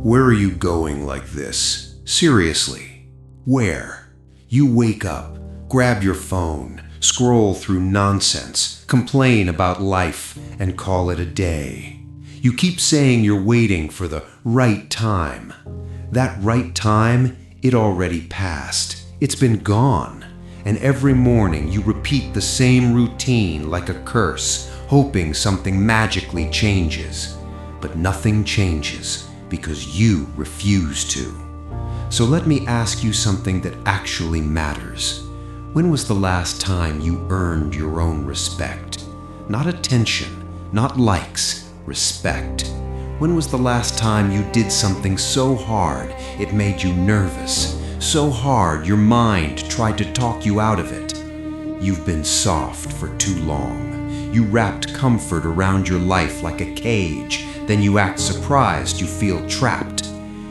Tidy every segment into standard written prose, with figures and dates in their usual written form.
Where are you going like this? Seriously, where? You wake up, grab your phone, scroll through nonsense, complain about life, and call it a day. You keep saying you're waiting for the right time. That right time, it already passed. It's been gone. And every morning you repeat the same routine like a curse, hoping something magically changes. But nothing changes because you refuse to. So let me ask you something that actually matters. When was the last time you earned your own respect? Not attention, not likes, respect. When was the last time you did something so hard it made you nervous? So hard your mind tried to talk you out of it? You've been soft for too long. You wrapped comfort around your life like a cage. Then you act surprised you feel trapped.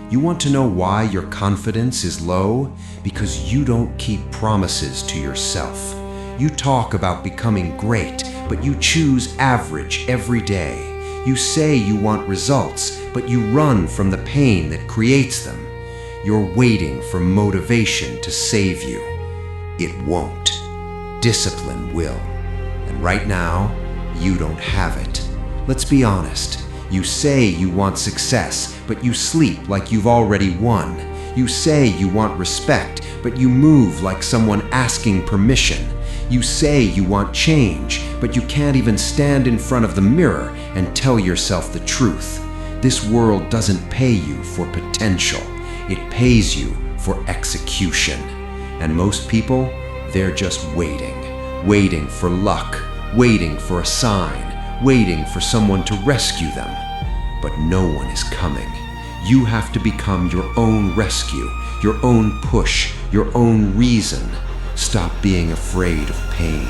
You want to know why your confidence is low? Because you don't keep promises to yourself. You talk about becoming great, but you choose average every day. You say you want results, but you run from the pain that creates them. You're waiting for motivation to save you. It won't. Discipline will. And right now, you don't have it. Let's be honest. You say you want success, but you sleep like you've already won. You say you want respect, but you move like someone asking permission. You say you want change, but you can't even stand in front of the mirror and tell yourself the truth. This world doesn't pay you for potential. It pays you for execution. And most people, they're just waiting for luck, waiting for a sign, waiting for someone to rescue them. But no one is coming. You have to become your own rescue, your own push, your own reason. Stop being afraid of pain.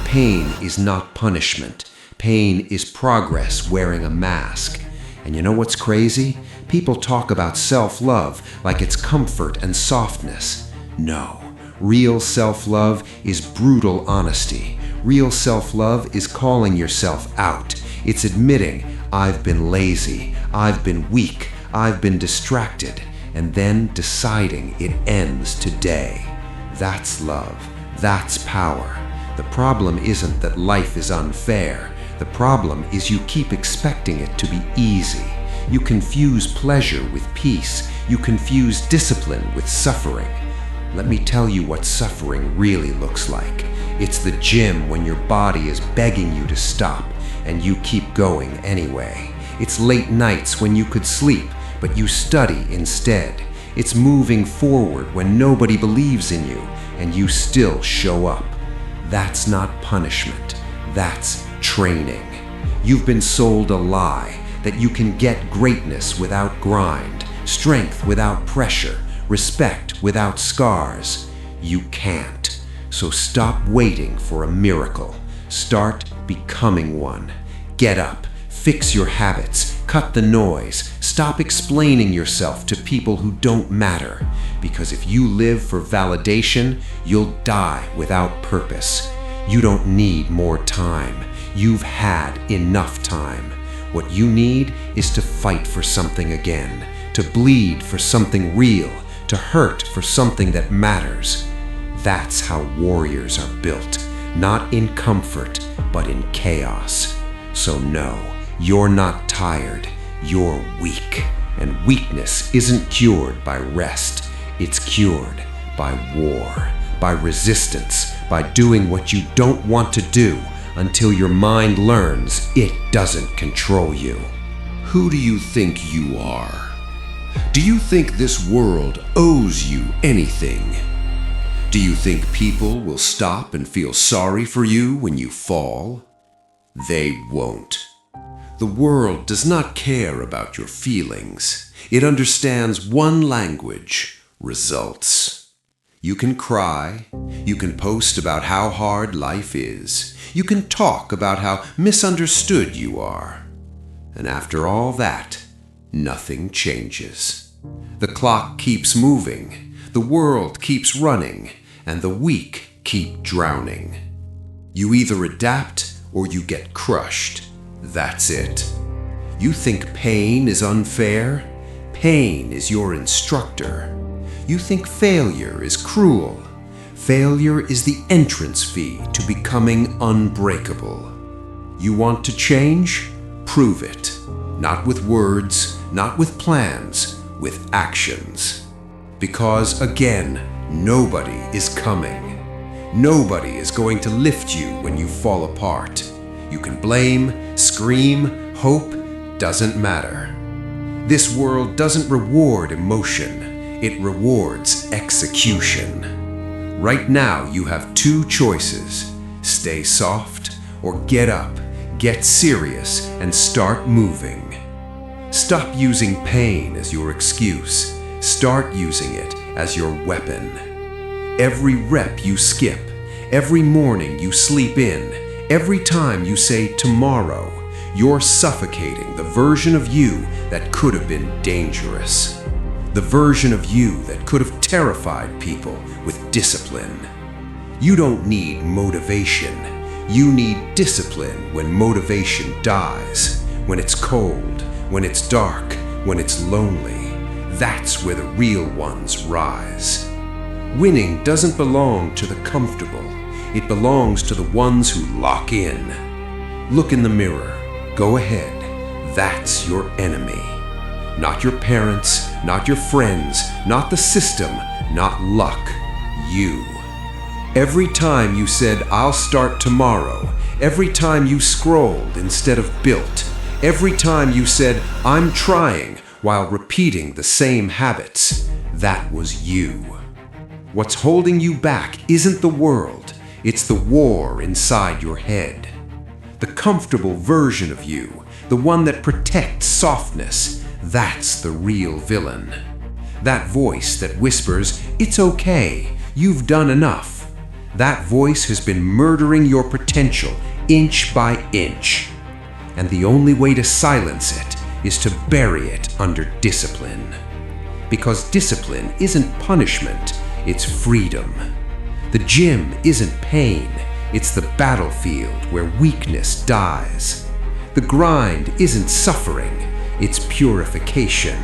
Pain is not punishment. Pain is progress wearing a mask. And you know what's crazy? People talk about self-love like it's comfort and softness. No. Real self-love is brutal honesty. Real self-love is calling yourself out. It's admitting, I've been lazy, I've been weak, I've been distracted, and then deciding it ends today. That's love. That's power. The problem isn't that life is unfair. The problem is you keep expecting it to be easy. You confuse pleasure with peace. You confuse discipline with suffering. Let me tell you what suffering really looks like. It's the gym when your body is begging you to stop, and you keep going anyway. It's late nights when you could sleep, but you study instead. It's moving forward when nobody believes in you, and you still show up. That's not punishment. That's training. You've been sold a lie that you can get greatness without grind, strength without pressure, respect without scars. You can't. So stop waiting for a miracle. Start becoming one. Get up. Fix your habits. Cut the noise. Stop explaining yourself to people who don't matter. Because if you live for validation, you'll die without purpose. You don't need more time. You've had enough time. What you need is to fight for something again, to bleed for something real, to hurt for something that matters. That's how warriors are built, not in comfort, but in chaos. So no, you're not tired, you're weak. And weakness isn't cured by rest, it's cured by war, by resistance, by doing what you don't want to do until your mind learns it doesn't control you. Who do you think you are? Do you think this world owes you anything? Do you think people will stop and feel sorry for you when you fall? They won't. The world does not care about your feelings. It understands one language: results. You can cry. You can post about how hard life is. You can talk about how misunderstood you are. And after all that, nothing changes. The clock keeps moving. The world keeps running. And the weak keep drowning. You either adapt or you get crushed. That's it. You think pain is unfair? pain is your instructor. You think failure is cruel. Failure is the entrance fee to becoming unbreakable. You want to change? Prove it. Not with words, not with plans, with actions. Because again, nobody is coming. Nobody is going to lift you when you fall apart. You can blame, scream, hope, doesn't matter. This world doesn't reward emotion, it rewards execution. Right now you have two choices: stay soft or get up, get serious, and start moving. Stop using pain as your excuse. Start using it as your weapon. Every rep you skip, every morning you sleep in, every time you say tomorrow, you're suffocating the version of you that could have been dangerous. The version of you that could have terrified people with discipline. You don't need motivation. You need discipline when motivation dies, when it's cold, when it's dark, when it's lonely. That's where the real ones rise. Winning doesn't belong to the comfortable. It belongs to the ones who lock in. Look in the mirror. Go ahead. That's your enemy. Not your parents, not your friends, not the system, not luck. You. Every time you said, "I'll start tomorrow," every time you scrolled instead of built, every time you said, "I'm trying," while repeating the same habits, that was you. What's holding you back isn't the world, it's the war inside your head. The comfortable version of you, the one that protects softness, that's the real villain. That voice that whispers, "It's okay, you've done enough." That voice has been murdering your potential inch by inch. And the only way to silence it is to bury it under discipline. Because discipline isn't punishment, it's freedom. The gym isn't pain, it's the battlefield where weakness dies. The grind isn't suffering, it's purification.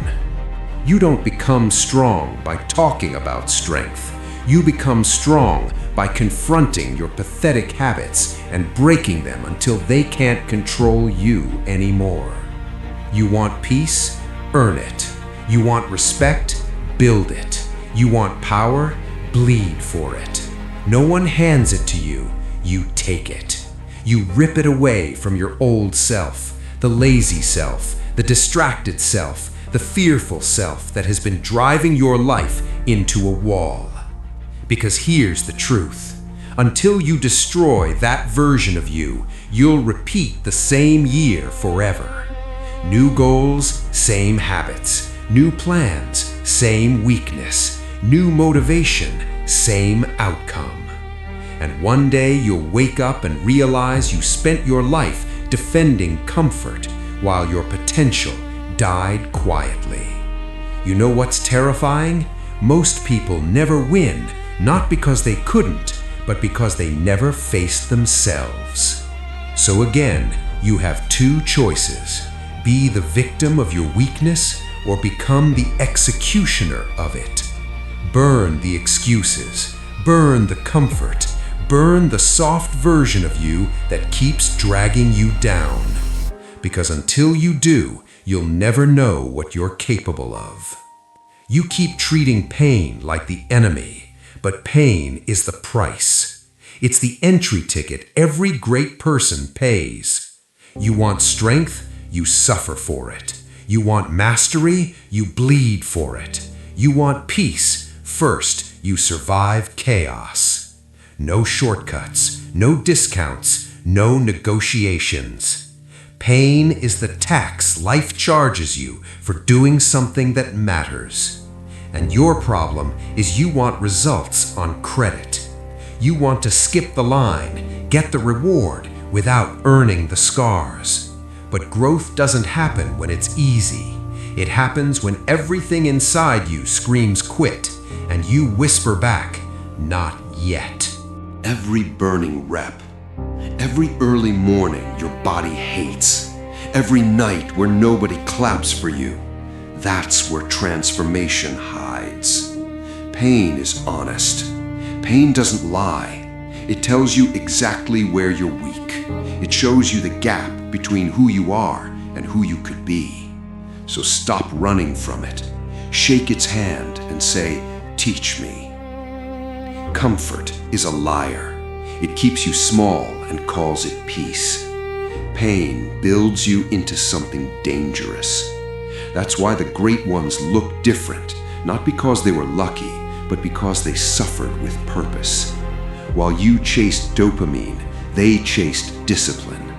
You don't become strong by talking about strength. You become strong by confronting your pathetic habits and breaking them until they can't control you anymore. You want peace? Earn it. You want respect? Build it. You want power? Bleed for it. No one hands it to you, you take it. You rip it away from your old self, the lazy self, the distracted self, the fearful self that has been driving your life into a wall. Because here's the truth. Until you destroy that version of you, you'll repeat the same year forever. New goals, same habits. New plans, same weakness. New motivation, same outcome. And one day you'll wake up and realize you spent your life defending comfort while your potential died quietly. You know what's terrifying? Most people never win, not because they couldn't, but because they never faced themselves. So again, you have two choices. Be the victim of your weakness or become the executioner of it. Burn the excuses, burn the comfort, burn the soft version of you that keeps dragging you down. Because until you do, you'll never know what you're capable of. You keep treating pain like the enemy, but pain is the price. It's the entry ticket every great person pays. You want strength, you suffer for it. You want mastery, you bleed for it. You want peace, first you survive chaos. No shortcuts, no discounts, no negotiations. Pain is the tax life charges you for doing something that matters. And your problem is you want results on credit. You want to skip the line, get the reward without earning the scars. But growth doesn't happen when it's easy. It happens when everything inside you screams quit and you whisper back, not yet. Every burning rep, every early morning your body hates, every night where nobody claps for you, That's where transformation hides. Pain is honest. Pain doesn't lie. It tells you exactly where you're weak. It shows you the gap between who you are and who you could be. So stop running from it. Shake its hand and say, "Teach me." Comfort is a liar. It keeps you small and calls it peace. Pain builds you into something dangerous. That's why the great ones look different, not because they were lucky, but because they suffered with purpose. While you chased dopamine, they chased discipline.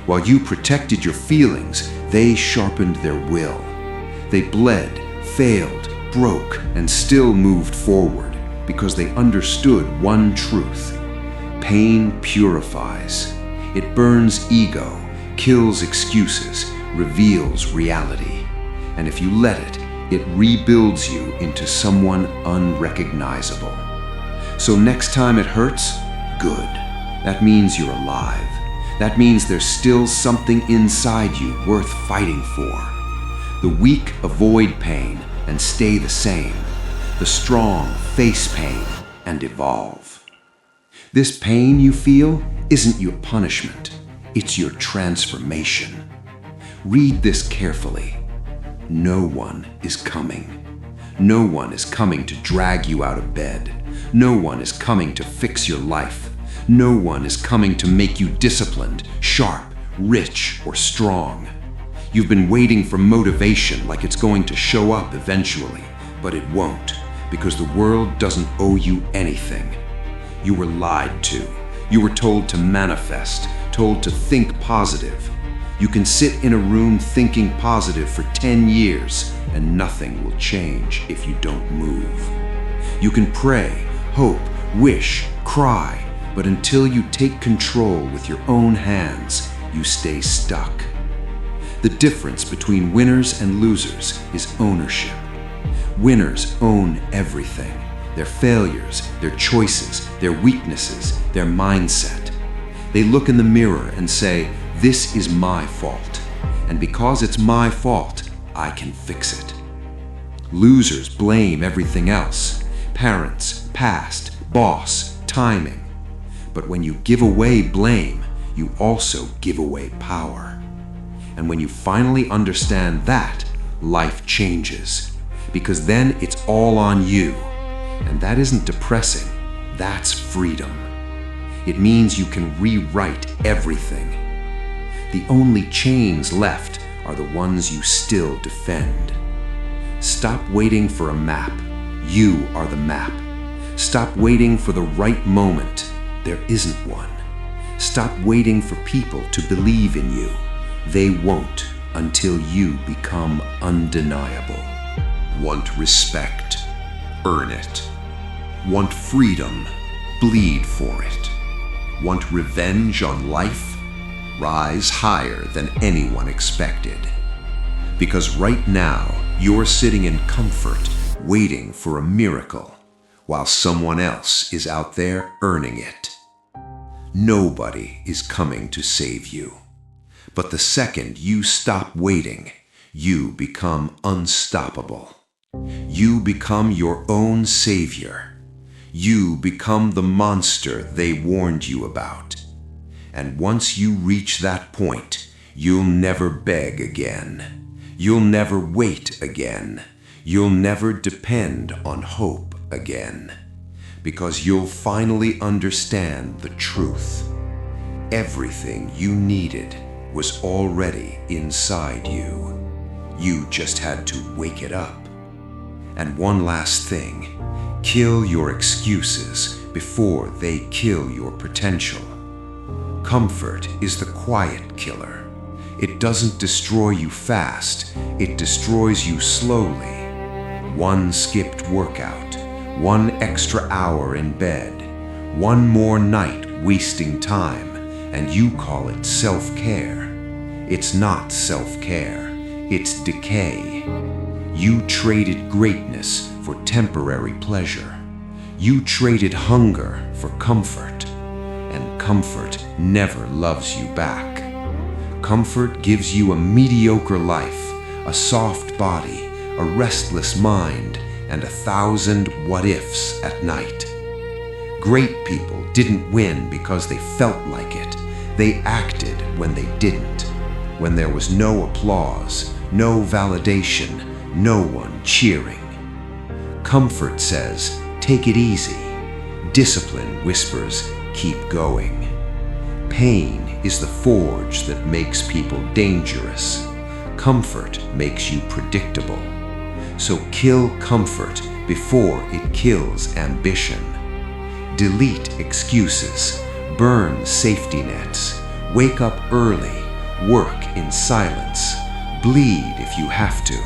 While you protected your feelings, they sharpened their will. They bled, failed, broke, and still moved forward because they understood one truth. Pain purifies. It burns ego, kills excuses, reveals reality. And if you let it, it rebuilds you into someone unrecognizable. So next time it hurts, good. That means you're alive. That means there's still something inside you worth fighting for. The weak avoid pain and stay the same. The strong face pain and evolve. This pain you feel isn't your punishment. It's your transformation. Read this carefully. No one is coming. No one is coming to drag you out of bed. No one is coming to fix your life. No one is coming to make you disciplined, sharp, rich, or strong. You've been waiting for motivation like it's going to show up eventually, but it won't, because the world doesn't owe you anything. You were lied to. You were told to manifest, told to think positive. You can sit in a room thinking positive for 10 years and nothing will change if you don't move. You can pray, hope, wish, cry, but until you take control with your own hands, you stay stuck. The difference between winners and losers is ownership. Winners own everything: their failures, their choices, their weaknesses, their mindset. They look in the mirror and say, "This is my fault, and because it's my fault, I can fix it." Losers blame everything else: parents, past, boss, timing. But when you give away blame, you also give away power. And when you finally understand that, life changes, because then it's all on you. And that isn't depressing, that's freedom. It means you can rewrite everything. The only chains left are the ones you still defend. Stop waiting for a map. You are the map. Stop waiting for the right moment. There isn't one. Stop waiting for people to believe in you. They won't until you become undeniable. Want respect? Earn it. Want freedom? Bleed for it. Want revenge on life? Rise higher than anyone expected. Because right now, you're sitting in comfort, waiting for a miracle, while someone else is out there earning it. Nobody is coming to save you. But the second you stop waiting, you become unstoppable. You become your own savior. You become the monster they warned you about. And once you reach that point, you'll never beg again. You'll never wait again. You'll never depend on hope again. Because you'll finally understand the truth. Everything you needed was already inside you. You just had to wake it up. And one last thing, kill your excuses before they kill your potential. Comfort is the quiet killer. It doesn't destroy you fast, it destroys you slowly. One skipped workout, one extra hour in bed, one more night wasting time, and you call it self-care. It's not self-care, it's decay. You traded greatness for temporary pleasure. You traded hunger for comfort, and comfort never loves you back. Comfort gives you a mediocre life, a soft body, a restless mind, and 1,000 what-ifs at night. Great people didn't win because they felt like it. They acted when they didn't, when there was no applause, no validation, no one cheering. Comfort says, take it easy. Discipline whispers, keep going. Pain is the forge that makes people dangerous. Comfort makes you predictable. So kill comfort before it kills ambition. Delete excuses, burn safety nets, wake up early, work in silence, bleed if you have to.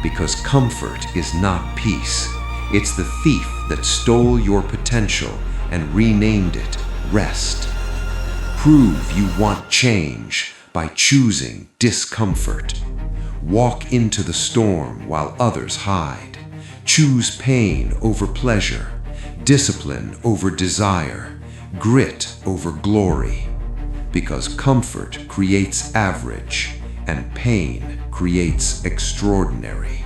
Because comfort is not peace. It's the thief that stole your potential and renamed it rest. Prove you want change by choosing discomfort. Walk into the storm while others hide. Choose pain over pleasure, discipline over desire, grit over glory. Because comfort creates average, and pain creates extraordinary.